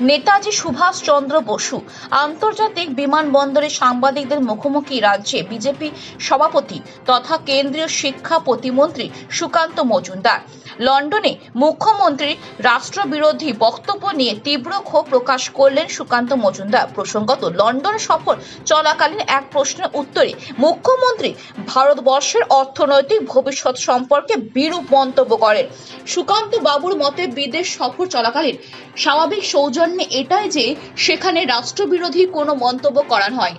নেতাজি সুভাষ চন্দ্র বসু আন্তর্জাতিক বিমানবন্দরে সাংবাদিকদের মুখোমুখি রাজ্যে বিজেপি সভাপতি তথা কেন্দ্রীয় শিক্ষা প্রতিমন্ত্রী সুকান্ত মজুমদার। লন্ডনে মুখ্যমন্ত্রীর রাষ্ট্রবিরোধী বক্তব্য নিয়ে তীব্র ক্ষোভ প্রকাশ করলেন সুকান্ত মজুমদার। প্রসঙ্গত, লন্ডন সফর চলাকালীন এক প্রশ্নের উত্তরে মুখ্যমন্ত্রী ভারতবর্ষের অর্থনৈতিক ভবিষ্যৎ সম্পর্কে বিরূপ মন্তব্য করেন। সুকান্ত বাবুর মতে, বিদেশ সফর চলাকালীন স্বাভাবিক সৌজন্যে এটাই যে সেখানে রাষ্ট্রবিরোধী কোনো মন্তব্য করা হয়।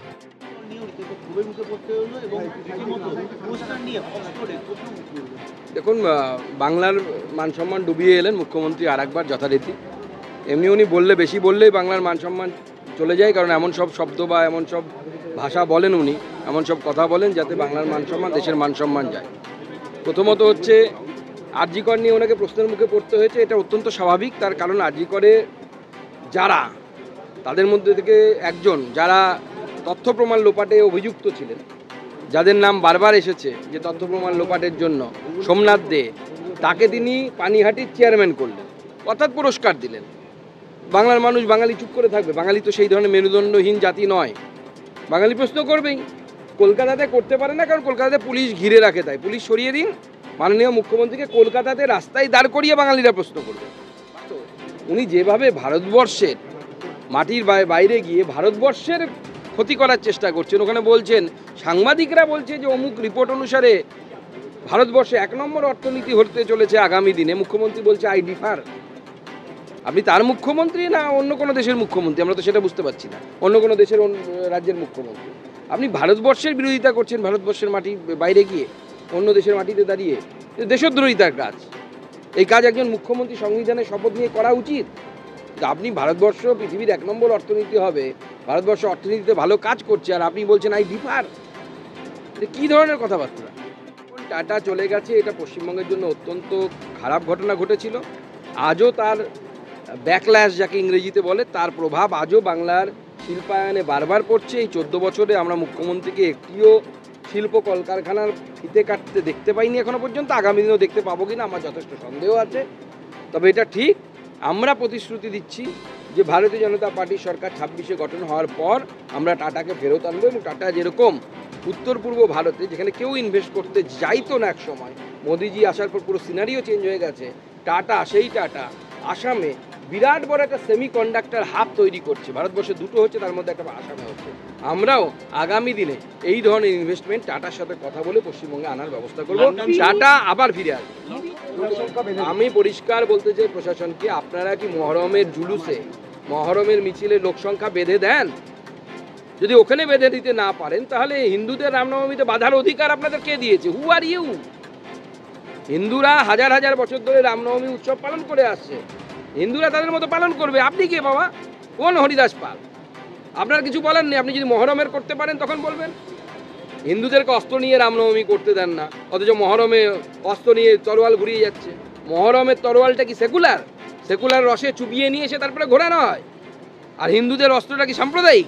দেখুন, বাংলার মান সম্মান ডুবিয়ে এলেন মুখ্যমন্ত্রী আর একবার যথারীতি। এমনি উনি বেশি বললেই বাংলার মান সম্মান চলে যায়, কারণ এমন সব শব্দ বা এমন সব ভাষা বলেন উনি, এমন সব কথা বলেন যাতে বাংলার মান সম্মান, দেশের মান সম্মান যায়। প্রথমত হচ্ছে আরজি কর নিয়ে ওনাকে প্রশ্নের মুখে পড়তে হয়েছে, এটা অত্যন্ত স্বাভাবিক। তার কারণ আরজি করে যারা, তাদের মধ্যে থেকে একজন যারা তথ্য প্রমাণ লোপাটে অভিযুক্ত ছিলেন, যাদের নাম বারবার এসেছে যে তথ্য প্রমাণ লোপাটের জন্য, সোমনাথ দে, তাকে তিনি পানিহাটির চেয়ারম্যান করলেন, অর্থাৎ পুরস্কার দিলেন। বাংলার মানুষ, বাঙালি চুপ করে থাকবে? বাঙালি তো সেই ধরনের মেরুদণ্ডহীন জাতি নয়, বাঙালি প্রশ্ন করবেই। কলকাতাতে করতে পারে না, কারণ কলকাতাতে পুলিশ ঘিরে রাখে, তাই পুলিশ সরিয়ে দিন, মাননীয় মুখ্যমন্ত্রীকে কলকাতাতে রাস্তায় দাঁড় করিয়ে বাঙালিরা প্রশ্ন করবে। উনি যেভাবে ভারতবর্ষের মাটির বাইরে গিয়ে ভারতবর্ষের ক্ষতি করার চেষ্টা করছেন, ওখানে বলছেন, সাংবাদিকরা বলছে যে অমুক রিপোর্ট অনুসারে ভারতবর্ষে 1 নম্বর অর্থনীতি হতে চলেছে আগামী দিনে। মুখ্যমন্ত্রী বলছে আই ডিফার। আপনি তার মুখ্যমন্ত্রী না অন্য কোনো দেশের মুখ্যমন্ত্রী? আমরা তো সেটা বুঝতে পারছি না। অন্য কোনো দেশের রাজ্যের মুখ্যমন্ত্রী। আপনি ভারতবর্ষের বিরোধিতা করছেন, ভারতবর্ষের মাটি বাইরে গিয়ে অন্য দেশের মাটিতে দাঁড়িয়ে। দেশদ্রোহিতার কাজ। এই কাজ একজন মুখ্যমন্ত্রী সংবিধানের শপথ নিয়ে করা উচিত। আপনি ভারতবর্ষ পৃথিবীর 1 নম্বর অর্থনীতি হবে, ভারতবর্ষ অর্থনীতিতে ভালো কাজ করছে, আর আপনি বলছেন আই ডিফার। কী ধরনের কথাবার্তা? টাটা চলে গেছে, এটা পশ্চিমবঙ্গের জন্য অত্যন্ত খারাপ ঘটনা ঘটেছিল। আজও তার ব্যাকল্যাশ, যাকে ইংরেজিতে বলে, তার প্রভাব আজও বাংলার শিল্পায়নে বারবার পড়ছে। এই 14 বছরে আমরা মুখ্যমন্ত্রীকে একটিও শিল্প কলকারখানার ফিতে কাটতে দেখতে পাইনি এখনো পর্যন্ত। আগামী দিনেও দেখতে পাবো কিনা আমার যথেষ্ট সন্দেহ আছে। তবে এটা ঠিক, আমরা প্রতিশ্রুতি দিচ্ছি যে ভারতীয় জনতা পার্টির সরকার 26-এ গঠন হওয়ার পর আমরা টাটাকে ফেরত আনবো। এবং টাটা যেরকম উত্তর পূর্ব ভারতে, যেখানে কেউ ইনভেস্ট করতে যাইতো না এক সময়, মোদিজি আসার পর পুরো সিনারিও চেঞ্জ হয়ে গেছে। টাটা, সেই টাটা আসামে বিরাট বড় একটা সেমিকন্ডাক্টর হাব তৈরি করছে। ভারতবর্ষে 2টো হচ্ছে, তার মধ্যে একটা আসামে হচ্ছে। আমরাও আগামী দিনে এই ধরনের ইনভেস্টমেন্ট টাটার সাথে কথা বলে পশ্চিমবঙ্গে আনার ব্যবস্থা করব। টাটা আবার ফিরে আসবে। আমি পরিষ্কার বলতে চাই প্রশাসনকে, আপনারা কি মহরমের জুলুসে, মহরমের মিছিলে লোকসংখ্যা বেঁধে দেন? যদি ওখানে বেঁধে দিতে না পারেন, তাহলে হিন্দুদের রামনবমীতে বাধার অধিকার আপনাদের কে দিয়েছে? হু আর ইউ? হিন্দুরা হাজার হাজার বছর ধরে রামনবমী উৎসব পালন করে আসছে, হিন্দুরা তাদের মতো পালন করবে। আপনি কে বাবা? কোন হরিদাস পাল? আপনার কিছু বলার নেই। আপনি যদি মহরমের করতে পারেন তখন বলবেন। হিন্দুদেরকে অস্ত্র নিয়ে রামনবমী করতে দেন না, অথচ মহরমে অস্ত্র নিয়ে তরোয়াল ঘুরিয়ে যাচ্ছে। মহরমের তরোয়ালটা কি সেকুলার? সেকুলার রসে চুবিয়ে নিয়ে এসে তারপরে ঘোরানো হয়। আর হিন্দুদের অস্ত্রটা কি সাম্প্রদায়িক?